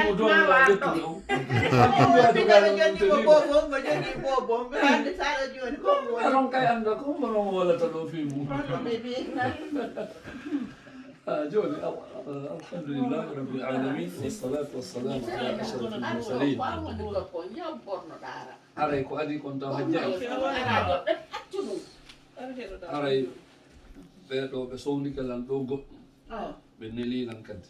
mo do ma dettu waɗɗo. on Mbiɗa jonni ko bobom mo jonni bobom hande saɗa joni ko woni aron kay anda ko mono wolata ɗo fi mum kono ɓe mbiyata جوني الحمد لله رب العالمين والصلاة والسلام على أشرف المرسلين أراي كو أدي كنت هجاي أراي بيدو بسوني كلام دوغو بنيلي لانكد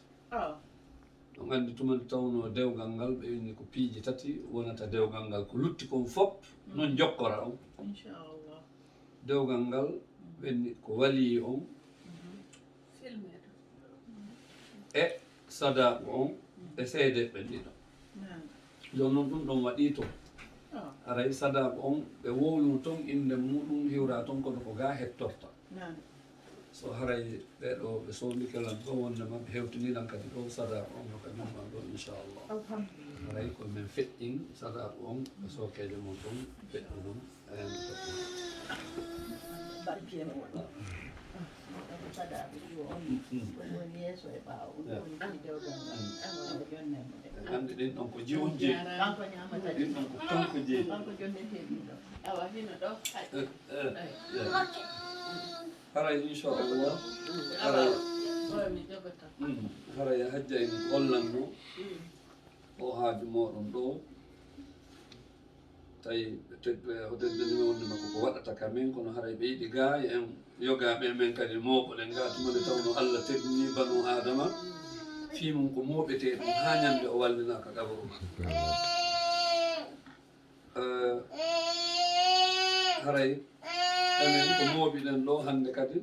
ɗum anndi tuman tawno dewgal ngal ɓe winni ko piiji tati wonata dewgal ngal ko lutti kon fof non jokkora on inchallah dewgal ngal ɓenni ko walii on e sadaku on e seede ɓenɗiɗo joni noon ɗum ɗon waɗi to aray sadaku on ɓe wowlu toon inde muɗum hiwra toon kono ko ga hettorta so haray ɓeɗo ɓe sohli kelan ɗo wonde mabɓe hewtiniɗan kadi ɗo sadaku on no kadi ma ɗo inchallah haray ko min feƴƴin sadaku on e sokeje mon ɗon feƴƴu ɗum en andi ɗin ɗon ko jiwon jeeyi ɗin ɗon ko kanko jeeyi haray inchallah haray hajja en gollanno o haaju moɗon ɗo tawi o teddani wondema koko waɗata ka men kono haray ɓe yiɗi ga en yogaɓe men kadi moɓoɗen ga tumade tawno Allah teddini banu adama fimum ko moɓete ɗum ha ñande o wallina ka gabaru haray enen ko moɓiɗen ɗo hande kadi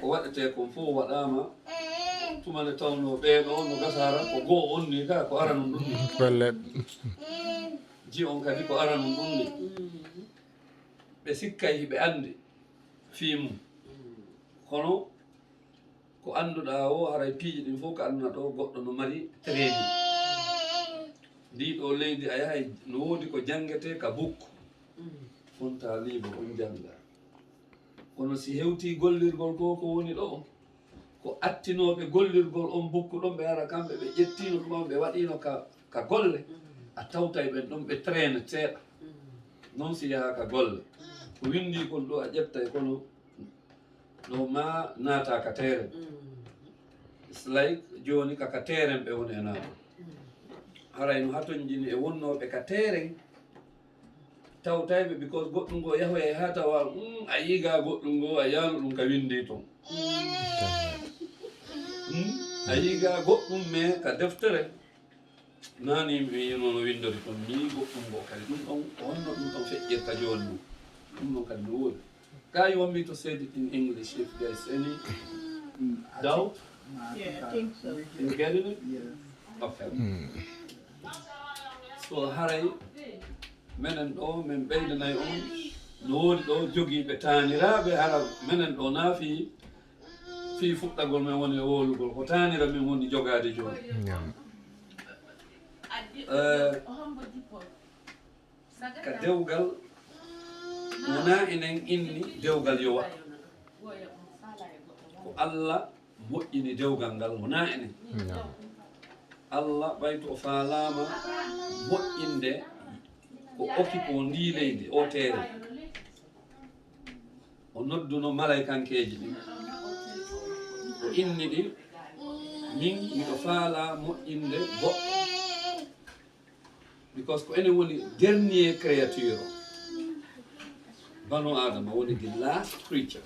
ko waɗete kon fof waɗama tumane tawno ɓeɗo no gasara ko goo on ni ka ko aranum ɗum ni pellet ji on kadi ko aranum ɗum ni ɓe sikkay hiɓe andi fimum kono ko annduɗa o haray piiji ɗin fof ko anduna ɗo goɗɗo no mari training ndiɗo leydi a yahay no woodi ko jangete ka bukku fonta libre on janga kono si hewti gollirgol ko ko woni ɗo ko attinoɓe gollirgol on bukku ɗon ɓe ara kamɓe ɓe ƴettino ɗum ɓe waɗino ka golle a tawtay ɓen ɗon ɓe traine seeɗa noon si yaha ka golle ko windi kon ɗo a ƴettay kono ɗo ma naata ka teeren it's like joni kaka teeren ɓe woni e naata haray no haton jini e wonnoɓe ka teeren tawtayɓe because goɗɗum ngo yahoya ha tawa a yiga goɗɗum ngo a yano ɗum ka windi toon a yiga goɗɗum mais ka deftere nani mi yinono windori toon mi goɗɗum ngo kadi ɗum ɗon ko honno ɗum ɗon feƴƴirta joni ɗum ɗon kadi no woodi Guy, you want me to say it in English if there's any doubt? Yeah, I think so. You getting it? Yeah. Okay. So haray menen ɗo min ɓeydanay on no woodi ɗo jogiiɓe taaniraaɓe hara menen ɗo naafi fii fuɗɗagol men woni e wowlugol ko taanira min woni jogaade jooni ka dewgal wona enen inni dewgal yo waɗ ko Allah moƴƴini dewgal ngal wona enen Allah ɓayto o faalama moƴƴinde ko okki ko ndi leydi o teere o nodduno malaykankeji ɗin o inni ɗi min miɗo faala moƴƴinde goɗɗo because ko enen woni dernier créature o Banu Adama woni the last creature.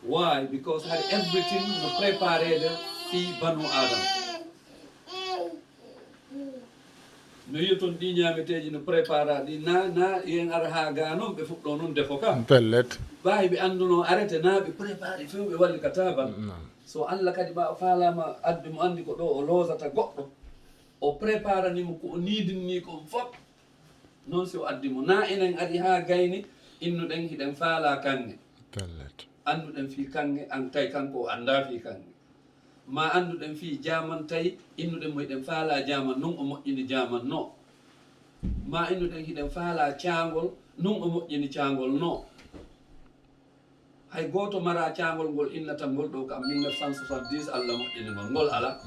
Why? Because had everything no preparede fi Banu Adama. No yiton ɗi ñameteji no prépara ɗi na yen ara ha ga noon ɓe fuɗɗo noon defo kam pellet bawi ɓe anduno arrêté na ɓe préparé few ɓe walli ka taban so Allah kadi ma falama addi mo andi ko ɗo o losata goɗɗo o préparanimo ko o nidinni kon fof noon si o addi mo na enen adi ha gayni innuɗen hiɗen faala kange pellet anduɗen fi kange an tawi kanko o anda fi kange ma anduɗen fi jaman tawi innuɗen mo hiɗen faala jaman non o moƴƴini jaman no ma innuɗen hiɗen faala caangol non o moƴƴini caangol no hay goto mara caangol ngol innata ngol ɗo kam 1970 Allah moƴƴini ngol ngol ala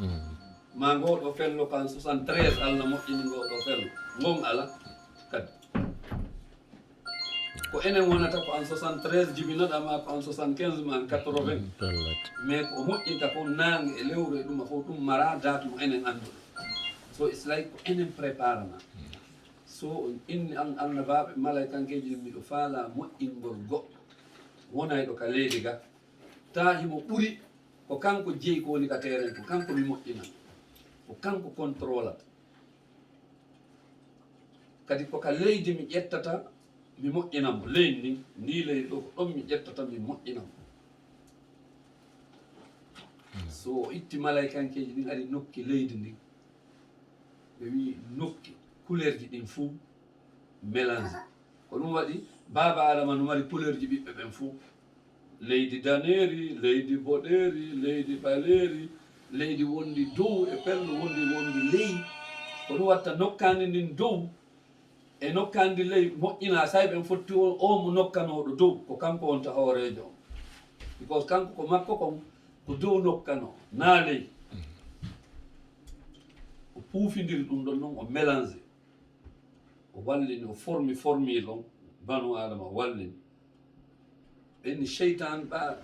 ma ngoɗo fello kan 73 Allah moƴƴini ngoɗo fello ngon ala kadi ko enen wonata ko en 73 jibinoɗa ma ko en 75 ma en 80 mais ko moƴƴinta ko nangue e lewru e ɗuma fof ɗum mara date mo enen annduɗo so it's like ko enen préparana so inni an annabaɓe malaykankeji ɗum miɗo faala moƴƴingol goɗɗo wonayɗo ka leydi ga ta himo ɓuri ko kanko jeeyi ko woni ka terrain ko kanko mi moƴƴinan ko kanko contrôlata kadi koka leydi mi ƴettata mi moƴƴinamo leydi ndi leydi ɗo ko ɗon mi ƴettata mi moƴƴinamo so o itti malaykankeji ɗin ari nokki leydi ndi ɓe wi nokki couleur ji ɗin fuu mélange ko ɗum waɗi baba adama no mari couleur ji ɓiɓɓe ɓen fuu leydi daneeri leydi boɗeeri leydi ɓaleeri leydi wondi dow e pello wondi ley ko ɗum watta nokkandi ndin dow e nokkandi ley moƴƴina say ɓen fotti o mo nokkanoɗo dow ko kanko wonta hoorejo on because kanko ko makko kon ko dow nokkano na ley o puufidiri ɗum ɗon noon o mélange o wallini o formi ɗon banu adama wallini ɓenni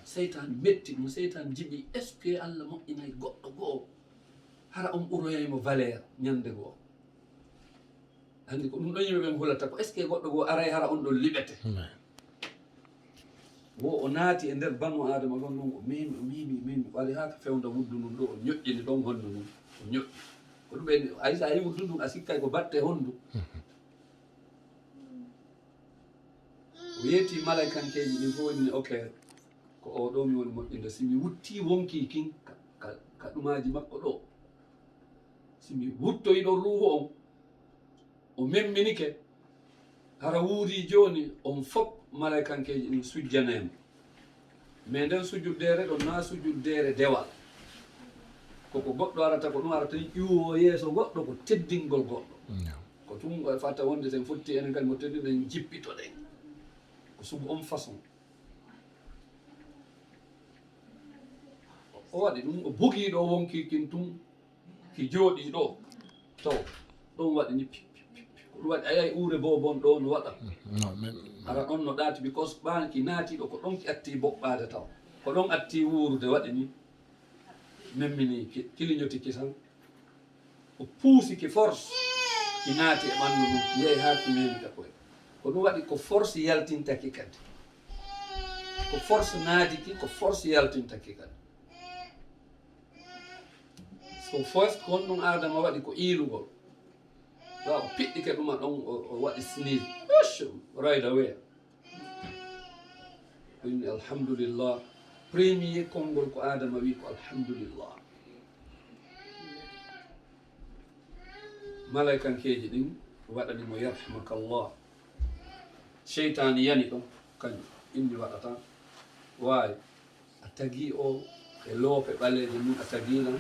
seytan metti mo seytan jiɓi est ce que Allah moƴƴinayi goɗɗo goo hara on ɓuroyaymo valeur ñande goo andi ko ɗum ɗon yimɓe ɓen hulata ko est ce que goɗɗo goo aray hara on ɗon liɓete wo o naati e nder banu adama ɗon noon o memi waɗi ha ka fewda wuddu num ɗo o ñoƴƴini ɗon hondu num o ñoƴƴi ko ɗum ɓen ay sa yi wuddu ɗum a sikkay ko batte hondu o yeeti malaykankeji ɗin fof wonni ok ko o ɗo mi woni moƴƴinde simi wutti wonki kin ka ɗumaji makko ɗo simi wuttoyiɗo ruhu on o memminike hara wuuri joni on fof malaykankeji ɗin sujjanema mais nden sujjuddere ɗon na sujjuddere dewal koko goɗɗo arata ko ɗum arata ƴuwo yeeso goɗɗo ko teddingol goɗɗo ko tum fata wonde sen fotti enen kadi mo teddiɗen jippitoɗen ko sugu on façon o waɗi ɗum o bogiɗo wonki kin tum ki jooɗi ɗo taw ɗon waɗi ni ko ɗum waɗi ayay uure bobon ɗo no waɗa ara ɗon no ɗaati because ɓanki naatiɗo ko ɗon ki atti boɓɓade taw ko ɗon atti wuurude waɗi ni memmini kiliñotiki tan o puusiki force ki naati e ɓanndu ɗum yehi haa ki memita koye ko ɗum waɗi ko force yaltintaki kadi ko force naadiki ko force yaltintaki kadi so first ko on ɗum adama waɗi ko iilugol wa o piɗɗike ɗuma ɗon o waɗi sneeze right away inni alhamdulillah premier konngol ko adama wi ko alhamdulillah malaykankeji ɗin waɗanimo yarhamakallah cheytani yani ɗon kañum inni waɗata wawi a tagi o e loope ɓaleje mum a taginan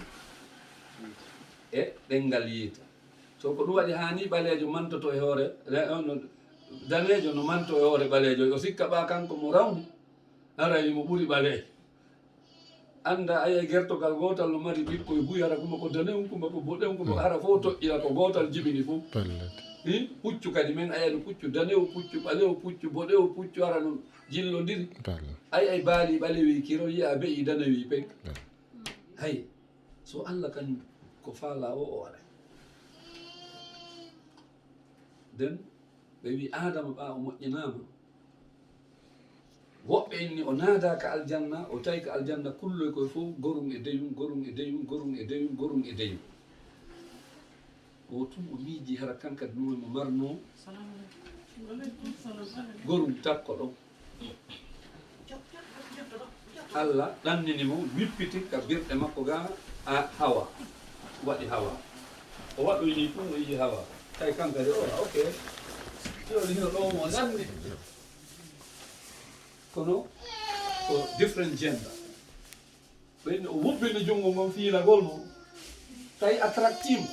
e ɗengal yiita so ko ɗum waɗi hani ɓalejo mantoto e hoore danejo no manto e hoore ɓalejo o sikka ɓa kanko mo rawni arayi mo ɓuuri ɓalejo anda aya gertogal gotal no mari ɓikkoye buy hara kuma ko daneum kuma ko boɗeum kuma hara fof toƴƴira ko gotal jibini fof puccu kadi men aya no puccu danew puccu ɓalew puccu boɗew puccu hara no jillodiri ay baali ɓalewi kiro yiya beyi danewi pek hay so Allah kañum ko faala o waɗa nden ɓe wi adama ɓa o moƴƴinama woɓɓe inni o naadaka aljanna o tawi ko aljanna kulloy koye fof gorum e deyum gorum e deyum gorum e deyum gorum e deyum o tum o miiji hara kanka ɗum mo marno gorum takko ɗon Allah ɗanninimo wippiti ka birɗe makko ga a hawa waɗi hawa o waɗoyni tum o yii hawa tawi kanka de o ok joni hino ɗo mo nandi kono ko different gender ɓayni o wubbini junngo ngon fiilagol mum tawi attractive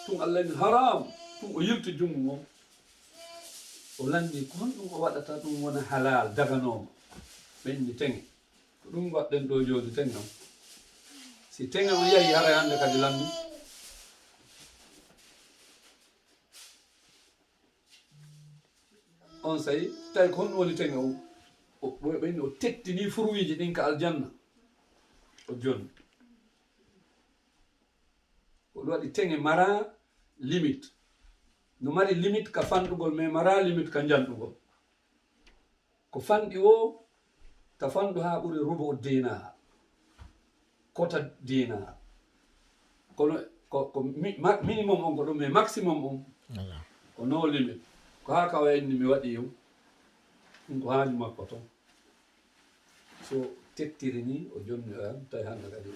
tum Allah ni haram tum o yirti junngo ngon o landi ko honɗum o waɗata ɗum wona halal daganoma ɓenni teŋe ko ɗum waɗɗen ɗo joni teŋam si teŋe o yahi hara hande kadi lammi on sayi tawi ko honɗum woni teŋe ɓayni o tettini fruiji ɗin ka aljanna o jonni ko ɗum waɗi teŋe mara limite no mari limite ka fanɗugol mais mara limite ka janɗugol ko fanɗi o ka fanɗu ha ɓuri rubo dinar kota dinar kono ko minimum on ko ɗum mais maximum on ko no limite ko ha ka wayni mi waɗi yum ɗum ko haaju makko toon so tettiri ni o jonni o yan tawi hannde kadi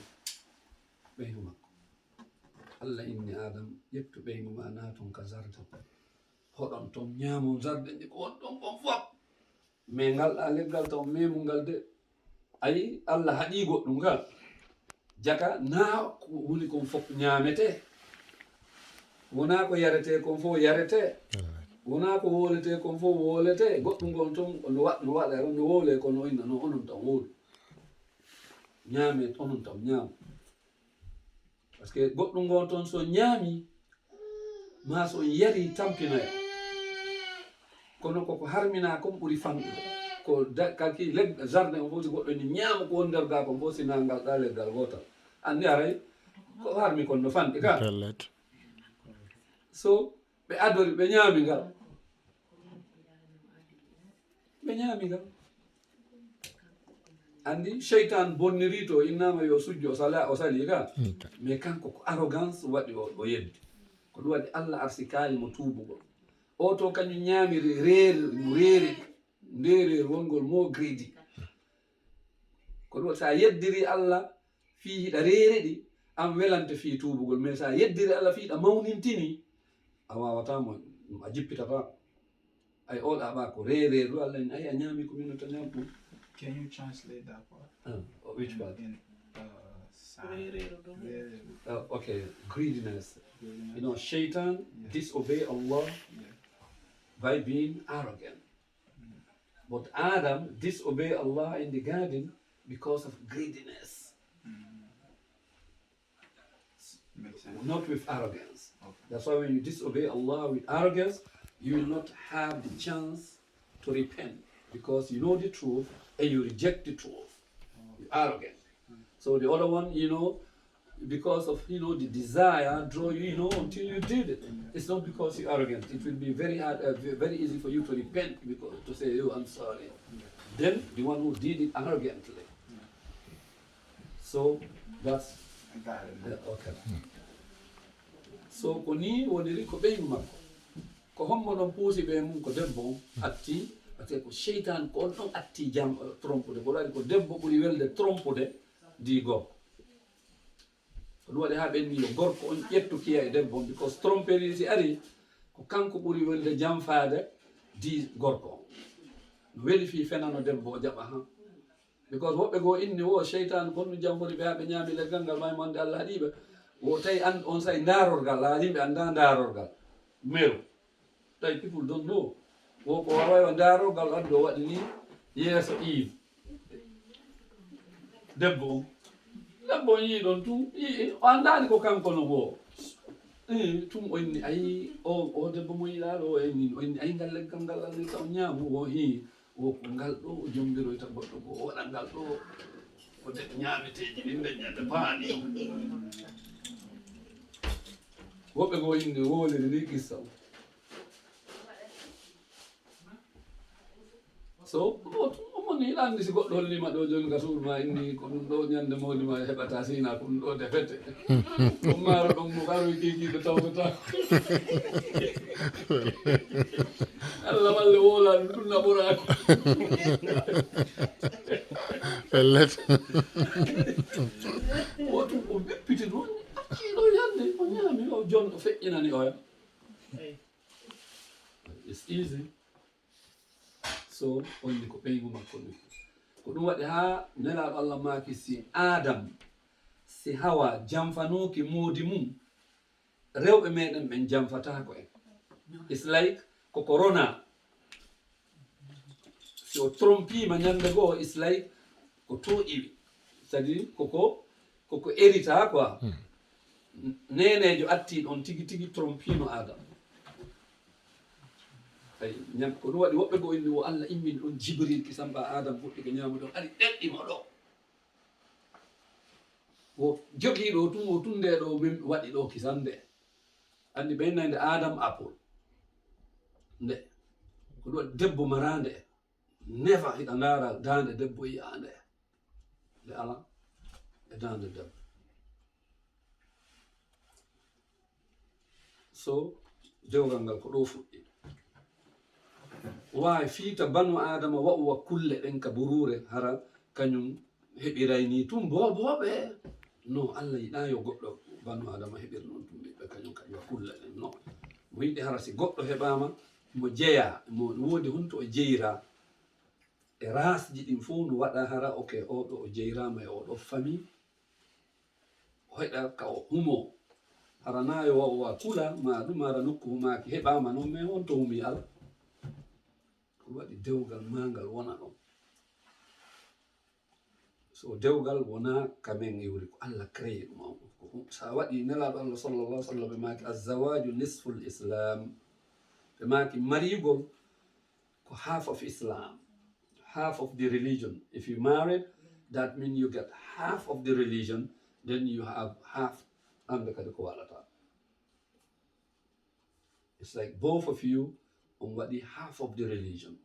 ɓeygu makko allah inni adam ƴettu ɓeygu ma naton ka jardin hoɗon toon ñaamon jardin ɗi ko woni ɗon kon fof mais ngalɗa leggal taw memu ngal de ayi allah haɗi goɗɗum ngal jaka naa ko woni kon fof ñaamete wona ko yarete kon fof yarete wona ko wolete kon fof wolete goɗɗum gon toon no waɗa no wole kono inna no onon tan wolu ñaame onon tan ñaama par ce que goɗɗum gon toon so ñaami ma so yari tampinayo kono koko harmina comme ɓuri famɗude ko kaki jardin o fof si goɗɗo ni ñaama ko woni nder ga kon fof sina ngal ɗa leggal gotal andi aray ko harmi kon no fanɗi ka so ɓe adori ɓe ñaami ngal ɓe ñaami ngal andi cheytan bonniri to innama yo sujjo o sali ka mais kanko ko arrogance waɗi o yeddi ko ɗum waɗi allah arsi kalimo tuubugol o to kañum ñaamiri reeri ndereer wongol mo gredi ko ɗum sa yeddiri allah fi hiɗa reere ɗi an welante fi tuubugol mais sa yeddiri allah fi hiɗa mawnintini a wawatamo a jippitata ay oɗa ɓa ko reereeru allah ni ay a ñaami ko minno to ñaam ɗum. Can you translate that part? Which part? Okay, greediness. You know, Shaitan disobey Allah by being arrogant. But Adam disobeyed Allah in the garden because of greediness. Not with arrogance. Okay. That's why when you disobey Allah with arrogance, you will not have the chance to repent because you know the truth and you reject the truth. You're arrogant. So the other one, you know, because of, you know, the desire draw you, you know, until you did it. It's not because you're arrogant. It will be very hard, very easy for you to repent because to say, oh, I'm sorry. Then the one who did it arrogantly. So that's okay. So ko ni woniri ko ɓeygu makko ko hommo ɗon puusi ɓe mum ko debbo atti parce que ko cheytan ko on ɗon atti jam trompude ko waɗi ko debbo ɓuri welde trompude di gorko ko ɗum waɗi ha ɓenni yo gorko on ƴettu kiya e debbo on because tromperie si ari ko kanko ɓuri welde jamfade di gorko on no weli fi fenano debbo o jaɓa han because woɓɓe goo inni wo cheytan gonɗum jamfori ɓe ha ɓe ñaami leggal ngal may monde allah haɗiɓe o tawi on say darorgal la yimɓe anda darorgal meru tawi people don't know wo ko wawa o darorgal addu o waɗi ni yeeso Yves debbo on yii ɗon tum yii o andani ko kanko no wo tum o inni ayi o debbo mo yiɗaɗo o inni ayi ngal leggal ngal alni taw ñaamu o hi o ko ngal ɗo o jombiroyta goɗɗo ko o waɗa ngal ɗo o de ñaameteji ɗi deƴƴata paaɗi woɓɓe goo inde woliri ni kissa o so omoni hiɗa andi si goɗɗo hollima ɗo joni ka suudu ma inni ko ɗum ɗo ñande mawni ma heɓata sina ko ɗum ɗo defete ɗum maaro ɗon mo karoy kikiɗo tawtata allah walle wolani ɗum naɓorako pellet wotum o beppiti ɗon acciɗo yande o ñaami o jon o feƴƴinani oya it's easy so onni ko ɓeygu makko ni ko ɗum waɗi ha nelaɗo allah maki si adam si hawa jamfanoki moodi mum rewɓe meɗen ɓen jamfatako en it's like ko corona si o trompima ñande goo it's like ko to iwi c'est à dire koko hérita quoi nenejo atti ɗon tigi tigi trompino adam ay ñam ko ɗum waɗi woɓɓe go inni o Allah immin ɗon jibril kisamba adam fuɗɗi ko ñamuɗon ari ɗeɗɗimo ɗo o jogiiɗo tum o tunde ɗo min waɗi ɗo kisande andi ɓe innande adam apple nde ko ɗum waɗi debbo marande nefa hiɗa ndaara dande debbo yiyande nde ala e dande debbo so dewgal ngal ko ɗo fuɗɗi wawi fiita banu adama wa'uwa kulle ɗen ka burure hara kañum heɓirayni tum boboɓe non Allah yiɗa yo goɗɗo banu adama heɓir noon tum ɓiɓɓe kañum kadi wa kulle ɗen non mo yiɗi hara si goɗɗo heɓama mo jeeya mo woodi honto o jeyra e rasji ɗin fo no waɗa hara ok oɗo o jeyrama e oɗo famille o heɗa ka o humo hara nayo wa'uwa kula ma ɗum hara nokku humaki heɓama noon mais on to humi ala ko waɗi dewgal mangal wona ɗon so dewgal wona kamen iwri ko Allah créé ɗum sa waɗi nelaɗo Allah sallallahu alih w sallam ɓe maki azawaju nisful islam ɓe maki marigol ko half of Islam, half of the religion. If you married, that means you get half of the religion, then you have half under Kadikualata. It's like both of you on what the half of the religion.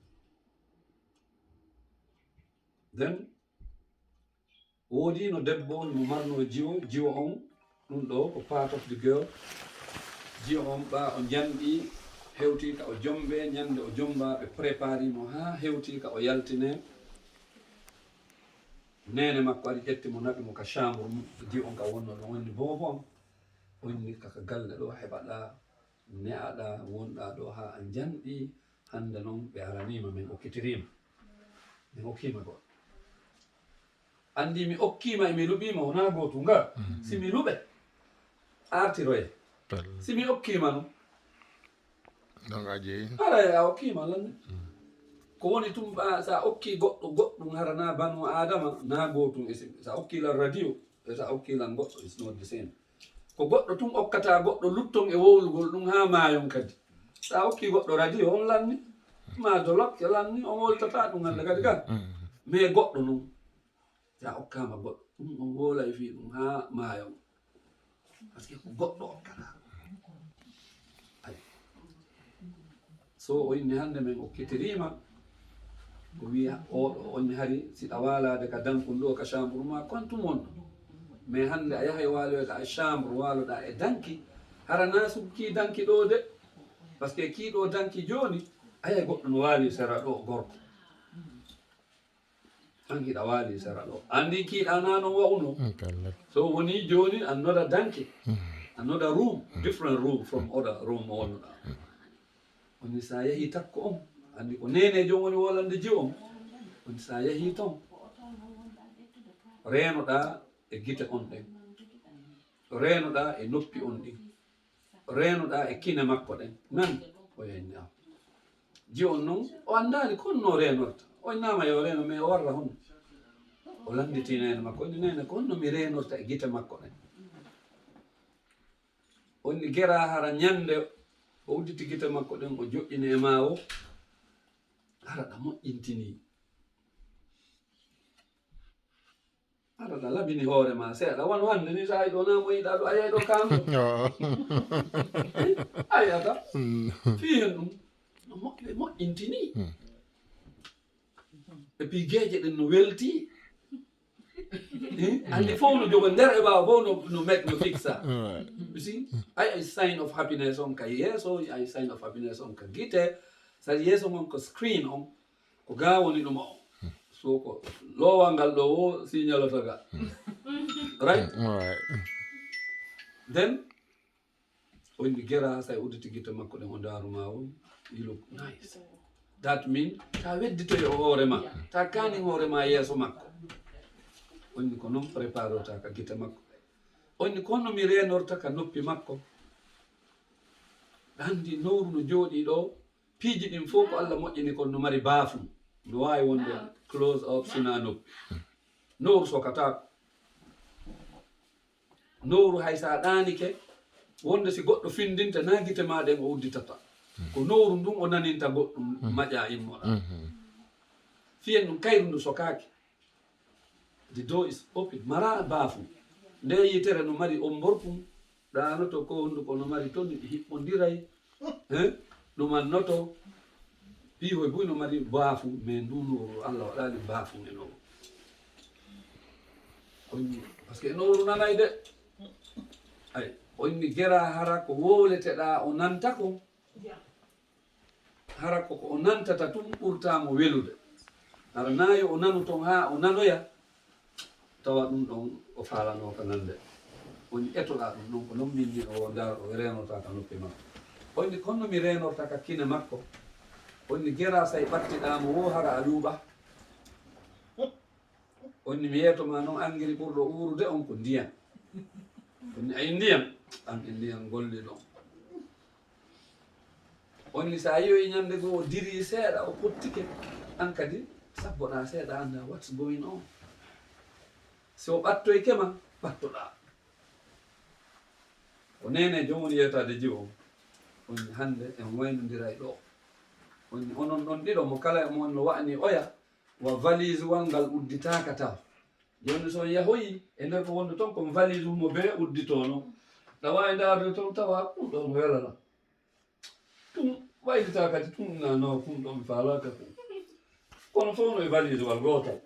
Then wodi no debbo no marno jiwo on ɗum ɗo ko part of the girl jiwo on ɓa o janɗi hewti ka o jombe ñande o jomba ɓe préparé mo ha hewti ka o yaltine nene makko ari ƴetti mo naɓi mo ka chambre jiwo on ka wonno ɗo wonni bobon onni kaka galle ɗo heɓaɗa ne'aɗa wonɗa ɗo ha a janɗi hande noon ɓe aranima min okkitirima min okkima goɗɗo andi mi okkima emi luɓima wona gotu nga simi luɓe artiroye simi okkima no donc a jeeyi ara a okkima lanne ko woni tum sa okki goɗɗo goɗɗum harana banu adama na gotum sa okkilan radio e sa okkilan goɗɗo is not the same ko goɗɗo tum okkata goɗɗo lutton e wowlugol ɗum ha mayon kadi sa okki goɗɗo radio on lanni ma dolokke lanni on woltata ɗum hande kadi kan mais goɗɗo noon sa okkama goɗɗo ɗum on wolay fi ɗum ha mayon par ce que ko goɗɗo okkata so o inni hande men okkitirima ko wiya oɗo onni hari siɗa walade ka dankun ɗo ka chambre ma kontum wonɗo mais hande a yahay waloyɗa e chambre waloɗa e danki harana sukki danki ɗo de par ce que kiiɗo danki joni ayay goɗɗo no wali sera ɗo gorko an hiɗa wali sera ɗo andi kiiɗa na no wawno so woni joni annoda danki another room different room from other room wonnoɗa woni sa yeehi takko on andi ko nene jom woni wolande ji on woni sa yeehi ton renoɗa e guite on ɗen renoɗa e noppi on ɗin renoɗa e kine makko ɗen nan o yenni am ji on noon o andani konno renorta o nama yo reno mais o warra honno o landiti nene makko onni nene konno mi renorta e guite makko ɗen onni gera hara ñande o udditi guite makko ɗen o joƴƴini e ma o haraɗa moƴƴintini haraɗa labini hoore ma seeɗa won hande ni sa yiɗo na moyiɗa ɗo a yeyɗo kamɗo ayiyata fi hen ɗum no moƴƴe moƴƴintini et puis gueeje ɗen no welti andi fof no jogo nder e ɓawa fof no make no fixa you see ay sign of happiness on ka yeeso ay sign of happiness on ka guite sadi yeeso mon ko screen on ko ga woni ɗum o so ko lowal ngal ɗo o signalata ga right then onni gera sa udditi guite makko ɗen o daruma on you look nice that mean ta wedditoy o hoorema ta kani hoorema yeeso makko onni ko noon préparota ka guite makko onni konno mi renorta ka noppi makko andi nowru no jooɗi ɗo piiji ɗin fof ko Allah moƴƴini kon no mari baafum no wawi wonde close up sina noppi nowru sokatako nowru hay sa ɗanike wonde si goɗɗo findinta na guite ma ɗen o udditata ko nowru ndun o naninta goɗɗum maƴa immoɗa fiyen ɗum kayru ndu sokaki the door is open mara baafu nde yitere no mari on borkum ɗanoto ko honduko no mari toon ɗi hiɓɓodiray ɗumannoto piihoy buy no mari baafu mais ndunuru Allah waɗani baafu e nowru par ce que nowru nanay de ay onni gera hara ko wowleteɗa o nanta ko hara koko o nantata tum ɓurtamo welude hara nayo o nanu ton ha o nanoya tawa ɗum ɗon o falano ko nande woni etoɗa ɗum ɗon ko non minni o dar o renota ka noppi makko onni konno mi renorta ka kine makko onni gera say ɓattiɗamo wo hara a luuɓa onni mi yeytoma noon angeli ɓurɗo urude on ko ndiyam onni ayi ndiyam an e ndiyam golli ɗon onni sa yiyoyi ñande goo o diri seeɗa o pottike an kadi sabboɗa seeɗa anda what's going on so ɓattoyke ma ɓattoɗa o nene jomum yeytade jiwo onni hande en waynodira e ɗo onni onon ɗon ɗiɗo mo kala e mon no wa'ni oya wa valise wal ngal udditaka taw joni so yahoyi e nder ko wonde toon komi valise mo be udditono ɗa wawi darde toon tawa ɗum ɗon welana ɗum waylita kadi tum nano kum ɗon mi falaka ko kono fof no e valise wal gotal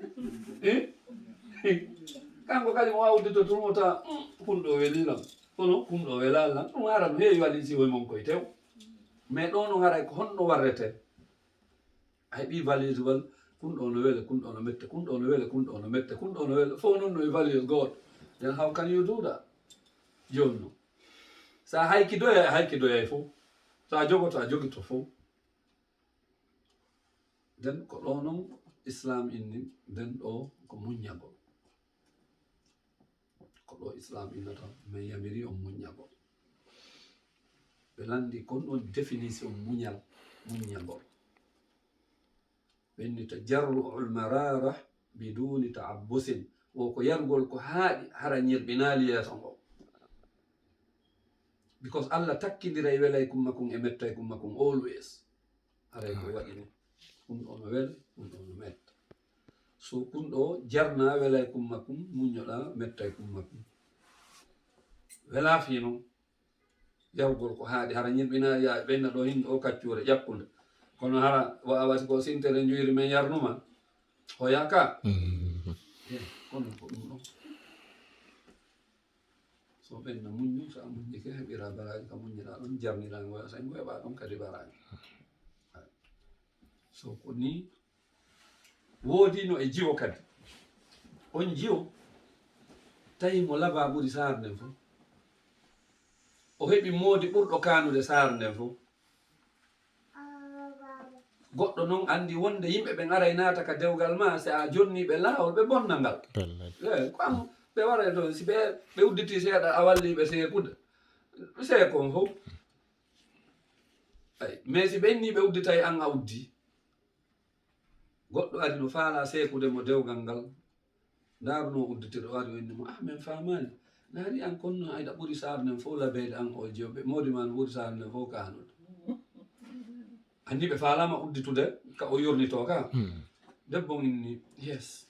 kanko kadi mo wawi uddito tum o tawa kumɗo welilam kono kumɗo welalam ɗum ara no heewi valise woy mon koye tew mais ɗo no haray ko honno warrete a heeɓi valise wal kumɗo no wele kumɗo no mette kumɗo no wele kumɗo no mette kumɗo no wele fof noon no e valise goto then how can you do that joni noon sa haykidoya e haykidoya e fof sa jogoto a jogito fof nden ko ɗo noon islam inni nden ɗo ko muññagol ko ɗo islam innata min yamiri on muññagol ɓe landi kon ɗon définition muññagol ɓenni tajarru'ul marara biduni ta'abbusin wo ko yargol ko haaɗi hara ñirɓinali yeeso ngo because Allah takkidira e welay kumma kun e mettay kumma kun always haray ko waɗini ɗum ɗo no wela ɗum ɗo no metta so kun ɗo jarna welay kumma kun muñoɗa mettay kumma kun wela fi noon yargol ko haaɗi hara ñirɓinali ya ɓenna ɗo hinde o kaccure ƴakkude kono hara wawati ko sintere juyri men yarnuma hoyaka kono ko ɗum ɗon so ɓenna muñu sa muñike heɓira baraji ka muñiɗa ɗon jarnira ngoya sa ngo heɓa ɗon kadi baraji so ko ni woodino e jiwo kadi on jiwo tawi mo laba ɓuuri saare nden fof o heɓi moodi ɓurɗo kanude saare nden fof goɗɗo noon andi wonde yimɓe ɓe garay naata ka dewgal ma si a jonniɓe laawol ɓe bonna ngal ko am ɓe waray toon si ɓe udditi seeɗa a walliɓe seekude seekon fof ay mais si ɓe inni ɓe udditay an a uddi goɗɗo ari no faala seekude mo dewgal ngal ndaruno udditiɗo ari o inni mo min famani naari an konno ayɗa ɓuuri saare nden fof labede an o jewɓe modi ma no ɓuuri saare nden fof kanude andi ɓe falama udditude ka o yurnito ka debbo inni yes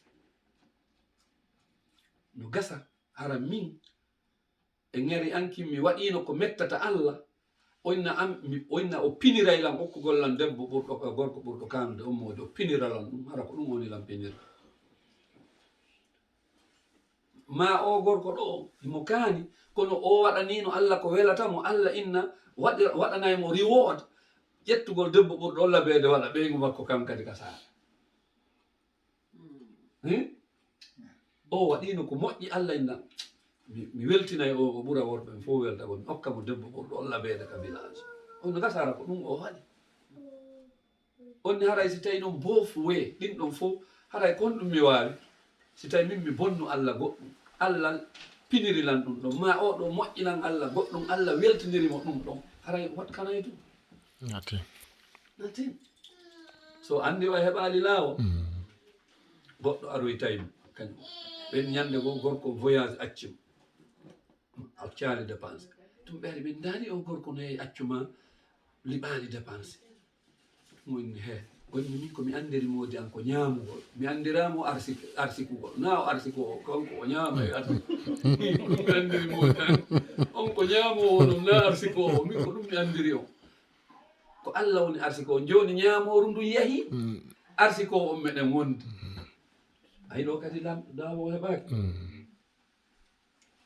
no gasa hara min e ngeri anki mi waɗino ko mettata Allah oinna o piniraylam hokkugollam debbo ɓurɗo gorko ɓurɗo kanude ummode o piniralam ɗum hara ko ɗum woni lam pinira ma o gorko ɗo mo kaani kono o waɗanino Allah ko welatamo Allah inna waɗanaymo reward ƴettugol debbo ɓurɗo labede waɗa ɓeygu makko kam kadi ka saara o waɗino ko moƴƴi Allah inna mi weltinay o ɓura worɓe mi fof welta gon hokka mo debbo ɓurɗo labede ka village on gasara ko ɗum o waɗi onni haray si tawi noon both way ɗin ɗon fof haray kon ɗum mi wawi si tawi min mi bonnu Allah goɗɗum Allah pinirilan ɗum ɗon ma o ɗo moƴƴinan Allah goɗɗum Allah weltinirimo ɗum ɗon haray what can I do? Nothing. So andi o heɓali laawo goɗɗo aroy tawimo kañum ɓen ñande go gorko voyage accimo accali dépense ɗum ɓeari ɓen daari o gorko no yehi accuma liɓaali dépense mo inni he wonni min komi andiri modi an ko ñaamugol mi andiramo arsikugol na o arsiko o kanko o ñaama e aduna mi andiri modi an on ko ñaamowo ɗum na arsiko o min ko ɗum mi andiri on ko Allah woni arsiko o joni ñaamoru ndu yeehi arsiko on meɗen wondi ayi ɗo kadi laawol heɓaki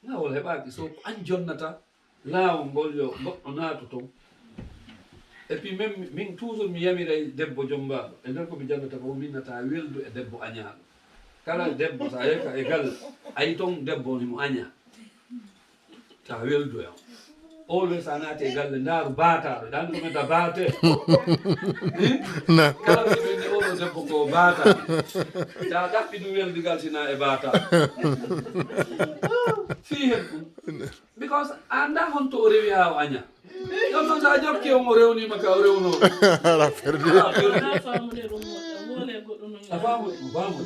laawol heɓaki so ko an jonnata laawol ngol yo goɗɗo naatu toon et puis même min toujours mi yamiray debbo jombaɗo e nder komi jannata ko minnata weldu e debbo añaɗo kala debbo sa yeka e galle ayi toon debbo ni mo aña ta weldu e on always sa naati e galle ndaaru baataɗo ɗan ɗum meta baate kala ɓe ni oɗo debbo ko baataɗo ta ɗaɓɓi ɗum weldigal sina e baataɗo fii hen ɗum because anda honto o rewi ha o aña ɗon noon sa jokki on o rewnima ka o rewno ala perdi a famu famu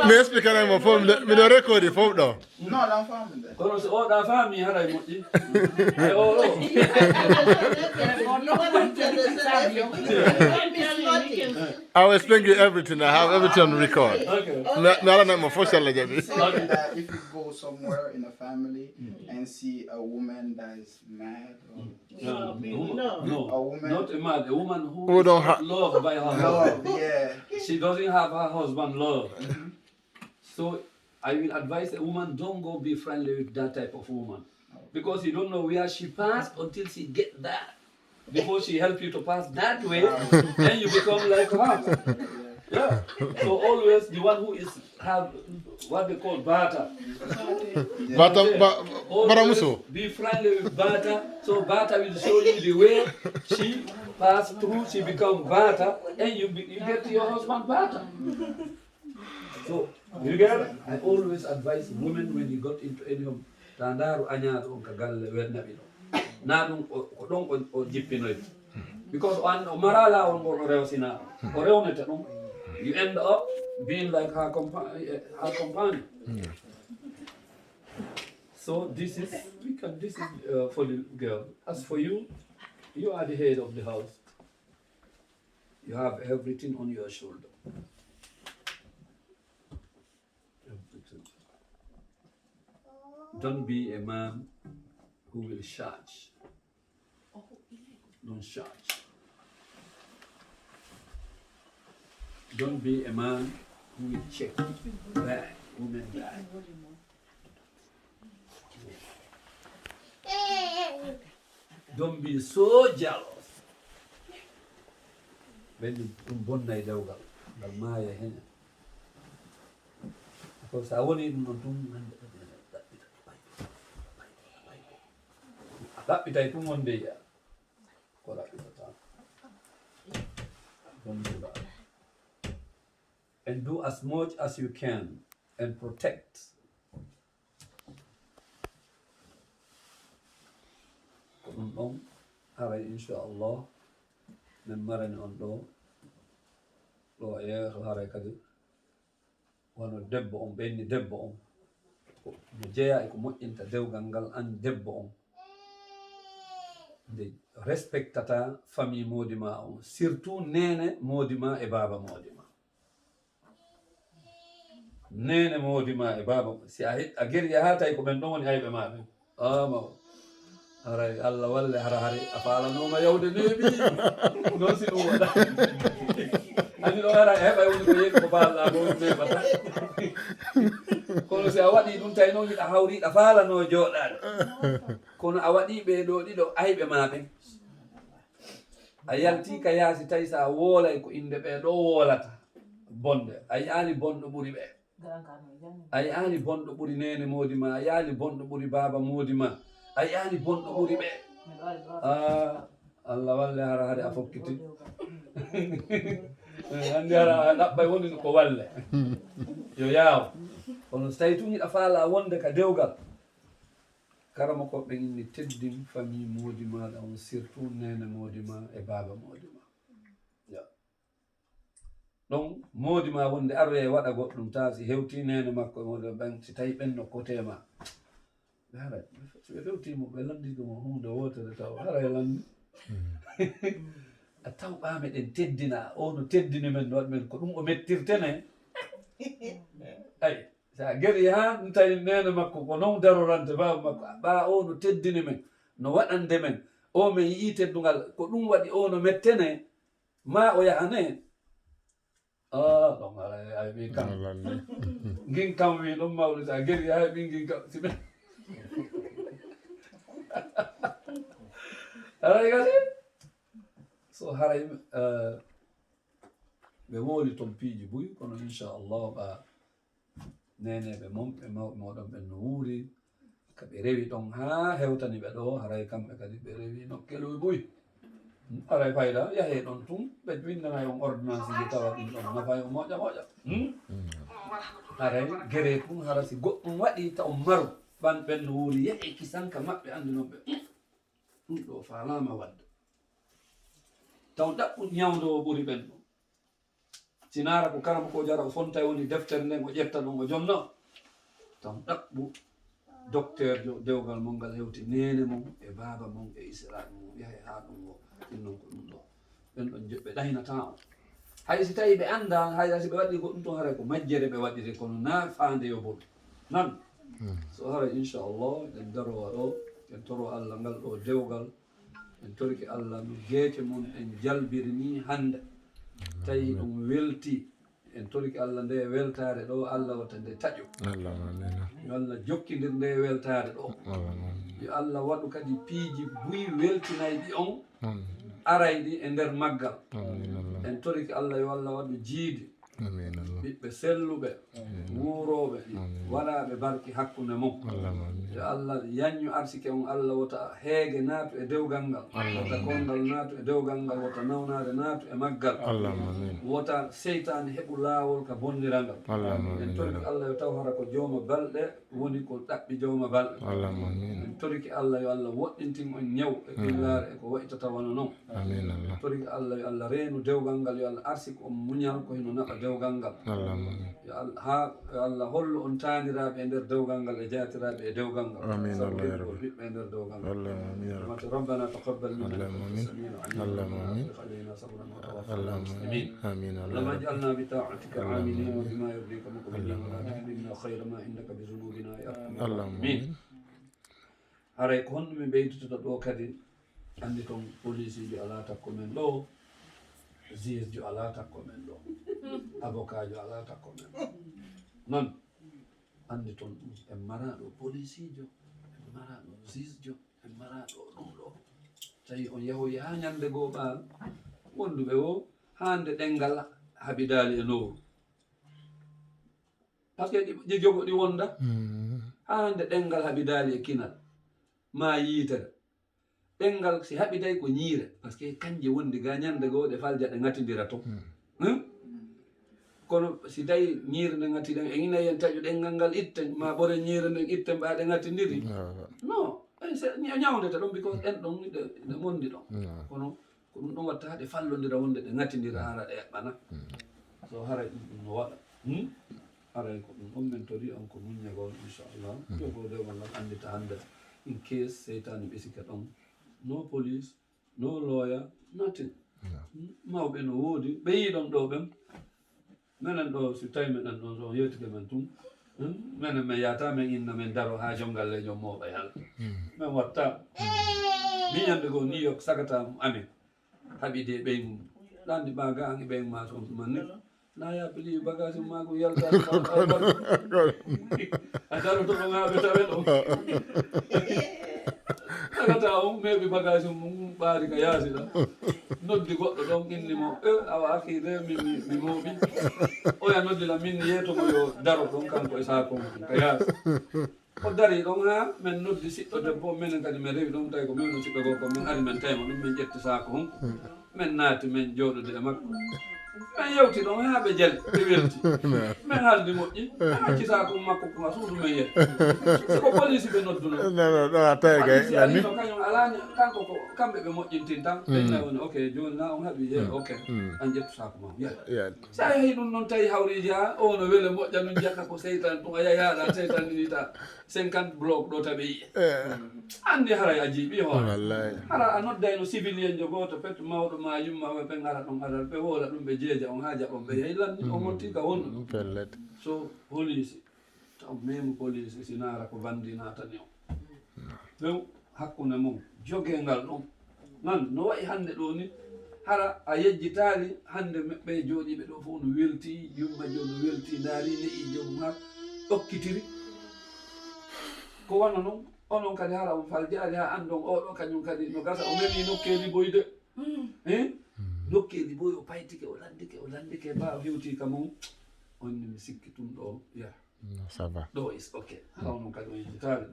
mi expliquera mo fof miɗo record fof ɗo No, I'm family there. kono so oɗa faami haray moƴƴi e oɗo I will explain you everything. I have everything on record. okay Mi ala mo fof salla jaɓi Saying that if you go somewhere in a family and see a woman that is mad or no a woman, not a man a woman Who don't is loved by her husband love, yeah. she doesn't have her husband love so I will advise a woman don't go be friendly with that type of woman because you don't know where she passed until she get there before she help you to pass that way then you become like her yeah so always the one who is have what they call barter baramuso be friendly with Bata, so Bata will show you the way she passed through, she become Bata, and you get to your husband Bata. So, you get it? I always advise women when you got into any of Tandaru Anyado on Kagalle Wernabino. Nadum Odon or Jipinoid. Because on Marala on Reosina, or you end up being like her companion. So this is for the girl. As for you, you are the head of the house. You have everything on your shoulder. Everything. Don't be a man who will charge. Don't charge. Don't be a man who will check back, women back. Don't be so jealous. When you bonna dawgal, gal maya hena. Because I want him not to that bit I one day. Don't do that. And do as much as you can and protect. On haray inshallah min marani on ɗo yeeso haray kadi wono debbo on ɓenni debbo on mo jeeya e ko moƴƴinta dewgal ngal an debbo on nde respectata famille moodi ma on surtout nene moodi ma e baaba moodi ma nene moodi ma e baaba si a geri yahatay ko ɓen ɗon woni ayɓe ma ɓen ama haray Allah walle hara hari a faalanoma yawde neeɓi noon si ɗum waɗa ani ɗo ara heɓa woni ko yeeɗi ko baalɗa ɗo neɓata kono si a waɗi ɗum tawi noon hiɗa hawriɗa faalano jooɗaɗo kono a waɗi ɓe ɗo ɗiɗo ayɓe ma ɓen a yalti ka yaasi tawi sa woolay ko inde ɓe ɗo woolata bonde a yiyani bonɗo ɓuri ɓe a yiyani bonɗo ɓuri nene moodi ma a yiyani bonɗo ɓuri baaba moodi ma a yiyani bonɗo ɓuri ɓe Allah walle hara hade a fokkiti andi hara a ɗaɓɓay woni ko walle yo yaaw kono so tawi tun hiɗa faala wonde ka dewgal karama ko ɓe inni teddin famille moodi maɗa on surtout nene moodi ma e baaba moodi ma ɗon moodi ma wonde aroye waɗa goɗɗum ta si hewti nene makko moodi ɓen si tawi ɓen no côté ma haray so ɓe fewtimo ɓe landidimo hunde wotere taw haray landi a tawɓa meɗen teddina o no teddini men waɗ men ko ɗum o mettirtene ay sa gari ha ɗum tawi nene makko ko noon darorante baba makko ɓa o no teddini men no waɗande men o min yii teddugal ko ɗum waɗi o no mettene ma o yahane ɗon ala wi kam gin kam wi ɗum mawɗo sa gari ha ɓin gin kam siɓe haray gasi so haray ɓe wooli toon piiji buy kono inchallah ɓa neneɓe mom ɓe mawɓe moɗon ɓen no wuuri kaɓe rewi ɗon ha hewtani ɓe ɗo haray kamɓe kadi ɓe rewi no keloy buy haray fayda yahe ɗon tun ɓe windana on ordonnance ji tawa ɗin ɗon nafay o moƴƴa moƴƴa haray guere tun hara si goɗɗum waɗi ta on maru ɓen no wuuri yahe kisanka maɓɓe andi noon ɓe ɗum ɗo falama wadde taw ɗaɓɓu ñawdowo ɓuuri ɓen ɗum sinara ko karama ko jara o fonta woni deftere nden o ƴetta ɗum o jomno taw ɗaɓɓu docteur jo dewgal mon ngal hewti nene mum e baba mum e israel mum yahe ha ɗum o ɗinnon ko ɗum ɗo ɓen ɗon ɓe ɗaynata on hay si tawi ɓe anda hay si ɓe waɗi ko ɗum to haray ko majjere ɓe waɗiri kono na fande yo bol nan so haray inchallah en darowa ɗo en toro allah ngal ɗo dewgal en toriki allah no gueete mum en jalbiri ni hande tawi ɗum welti en toriki allah nde weltare ɗo allah watta nde taƴo yo allah jokkidir nde weltare ɗo yo allah waɗu kadi piiji buy weltinayɗi on arayɗi e nder maggal en toriki allah yo allah waɗu jiidi ɓiɓɓe selluɓe wuuroɓe waɗaɓe barki hakkunde mum yo allah yaññu arsike on allah wota heege naatu e dewgal ngal wota kondal naatu e dewgal ngal wota nawnade naatu e maggal wota seytane heɓu laawol ka bondiral ngal en toriki allah yo taw hara ko jooma balɗe woni ko ɗaɓɓi jooma balɗe en toriki allah yo allah woɗɗintin on ñaw e ɓillare e ko waytata wona noon en toriki allah yo allah reenu dewgal ngal yo allah arsiko on muñal ko hino naɓa dewgal ngal yo allah hollu on taaniraɓe e nder dewgal ngal e jatiraɓe e dewgal ngal sabu ko ɓiɓɓe e nder dewgal ngal ربنا تقبل منا السميع العليم وأغفر علينا صبرا وتوفنا مسلمين اللهم اجعلنا بطاعتك عاملين وبما يرضيك مقبلين ولا تحرمنا خير ما عندك بذنوبنا يا ارحم الراحمين haray ko honno min ɓeydutoto ɗo kadi andi toon police ji ala takko men ɗo juge jo ala takko men ɗo avocat jo ala takko men noon andi toon ɗum en maraɗo police jo en maraɗo juge jo en maraɗo ɗum ɗo tawi on yahoyi ha ñande goo ɓaal wonduɓe o hande ɗengal haɓidali e nowru par ce que ɗi jogo ɗi wonda hande ɗengal haɓidali e kinal ma yiitere ɗengal si haɓiday ko ñiire par ce que kanje wondi ga ñande goo ɗe falja ɗe gatidira to kono si tawi ñiire nde gatiɗen e ina yen taƴu ɗengal ngal itten ma ɓore ñiire nden itten ɓaɗe gatidiri non ñawdete ɗon because en ɗon ɗe mondi ɗon kono ko ɗum ɗon watta ɗe fallodira wonde ɗe gatidira hara ɗe eɓɓana so haray ɗum ɗum no waɗa haray ko ɗum ɗon men tori on ko muññagol inchallah jogo dewgal ngal andita hande in case seytani ɓesika ɗon no police no lawyer nothing mawɓe no woodi ɓe yiɗon ɗo ɓen minen ɗo si tawi meɗen ɗon so yewtike men tum minen min yata min inna min daro ha jongal le jom mawɓe yalla min watta mi ñande goo New York sagata amin haɓide ɓey mum ɗandi ɓaga an e ɓey ma son manni na ya pili bagage ma ko yalta a daro to ma ɓe tawe ɗo sagata on meɓi bagage mum ɓaari ka yaasi ɗa noddi goɗɗo ɗon inni mo awa akide mi mooɓi oya noddila min yeetomo yo daro ɗon kanko e saako mum ka yaasi o dari ɗon ha min noddi siɗɗo debbo minen kadi min rewi ɗon tawi ko min no siɓɓe goo ko min ari min tawima ɗum min ƴetti saako hon min naati min jooɗude e makko men yewti ɗon haa ɓe jali ɓe welti men haaldi moƴƴi acci saako makko koma suudu men yet siko police ɓe nodduno No, attends, police gars. ari to kañum ala kanko ko kamɓe ɓe moƴƴintin tan ɓenna woni ok joni na on haɓi ye ok an ƴettu saako ma yet Yeah. sa yehi ɗum noon tawi hawriji ha o no wele moƴƴa ɗum jakka ko seytan ɗum a yahi haɗa seytaninita 50 bloc ɗo taɓe yiye andi haray a jiiɓi hoore Wallahi. hara a noddayno civilien jo goto pet mawɗo ma yumma ɓe ara ɗon aɗa ɓe hoola ɗum ɓe jeeja on ha jaɓon ɓe yehi lanni o monti ka wonno Pellet. so police taw memo police sinara ko bandi natani o ɓew hakkunde mum joguengal ɗon nan no wayi hande ɗo ni hara a yejjitali hande ɓe jooɗiɓe ɗo fof no welti yumma jo no welti daari ne'i jomum ha ɗokkitiri ko wano noon onon kadi hara on faljali ha andon oɗo kañum kadi no gasa o memi nokkeli boyde nokkeli boy o paytike o landike ba hewti ka mum onni mi sikki tum ɗo ya Ça va. ɗo is ok hara onon kadi on yejjitali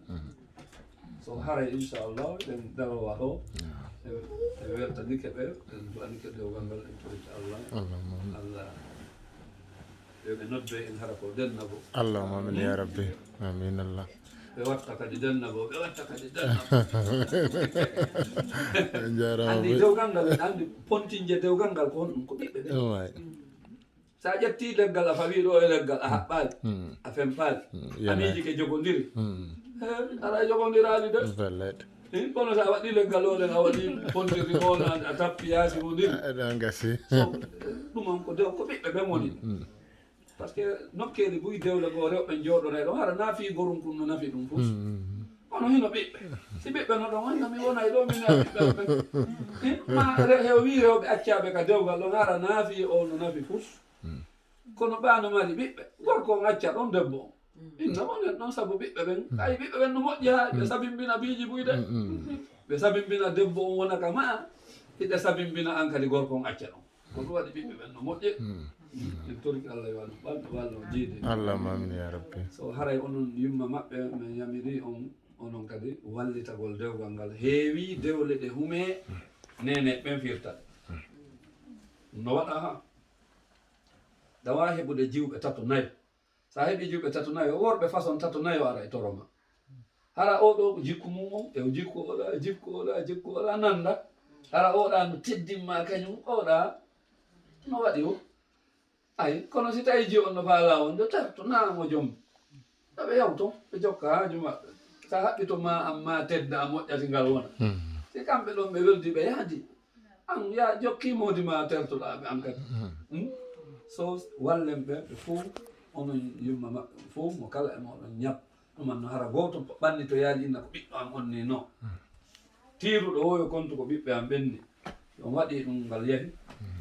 so haray inchallah ɗen darowa ɗo e weltanike ɓe en du'anike dewgal ngal en toriti allah allah yoɓe nodde en hara ko dennabo Allahumma amin ya rabbi. Amin Allah. ɓe watta kadi dennabo ɓe watta kadi dennabo andi dewgal ngal en andi pontinje dewgal ngal ko honɗum ko ɓiɓɓe ɓe sa ƴetti leggal a fawi ɗo e leggal a haɓɓali a femɓali a miiji ke jogodiri ala jogodirali de Pellet. kono sa waɗi leggal oɗen a waɗi pontirri on a tappi yaasi modiri Angasi. ɗum on ko dew ko ɓiɓɓe ɓe woni par ce que nokkeli buy dewle goo rewɓe jooɗoreɗo hara naafi gorum kum no nafi ɗum fof kono hino ɓiɓɓe si ɓiɓɓe no ɗon wayno mi wonay ɗo min ɓiɓɓe ma hew wi rewɓe accaɓe ka dewgal ɗon hara naafi o no nafi fof kono ɓano mari ɓiɓɓe gorko on acca ɗon debbo o inna wonen ɗon saabu ɓiɓɓe ɓen ay ɓiɓɓe ɓen no moƴƴi ha ɓe sabimbina biiji buyde ɓe sabimbina debbo on wona ka ma hiɗe sabimbina an kadi gorko on acca ɗon ko ɗum waɗi ɓiɓɓe ɓen no moƴƴi en torki Allah yo wallu ɓalɗo wallo jiide Allahumma amin ya rabbi. so haray onon yumma maɓɓe min yamiri on onon kadi wallitagol dewgal ngal heewi dewle ɗe hume nene ɓen firtat no waɗa ha dawa heɓude jiwɓe tato nayo sa heɓi jiwɓe tato nayo worɓe façon tato nayo ara e toroma hara oɗo jikku mum on e jikku oɗa jikku oɗa jikku oɗa nanda hara oɗa no teddinma kañum oɗa no waɗi o ay kono si tawi ji on no faala on de tarto naamo joom ɗoɓe yawton ɓe jokka haaju maɓɓe sa haɓɓi to ma an ma tedda a moƴƴati ngal wona si kamɓe ɗon ɓe weldi ɓe yaadi an ya jokkimodi ma tertoɗa ɓe an kadi so wallen ɓe ɓe fof onon yumma maɓɓe fof mo kala e moɗon ñab ɗuman no hara goto ɓanni to yaali inna ko ɓiɗɗo am on ni non tiiruɗo o yo kontu ko ɓiɓɓe am ɓenni on waɗi ɗum ngal yahi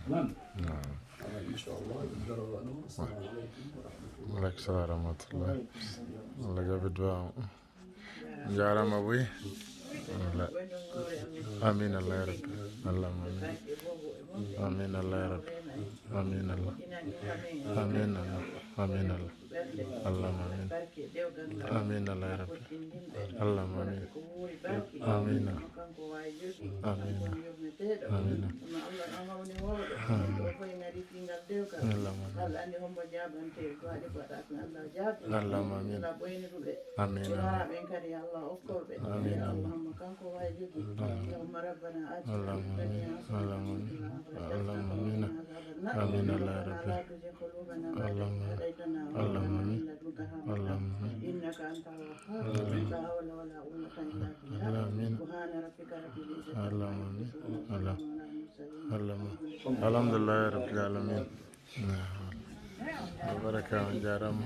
nan inchallah ɗum darowa ɗo assalamu aleykum wa rahmatullah Aleykum salam wa rahmatullah. Allah jaɓi du'a. Jarama boy. Amin Allah ya rabbi. Allahumma amin. Amin Allah ya rabbi. Amin Allah. Amin Allah. Amin Allah. Allahumma amin. Amin Allah ya rabbi. Allahumma amin. Amin. Amin. Amin. Allahumma amin. Amin. Amin. Amin Allah ya rabbi. Allahumma amin. Allahumma إنك أنت الوهاب لا حول ولا قوة إلا بالله سبحان ربك رب العزة عما يصفون وسلام على المرسلين الحمد لله رب العالمين. بركة جارم.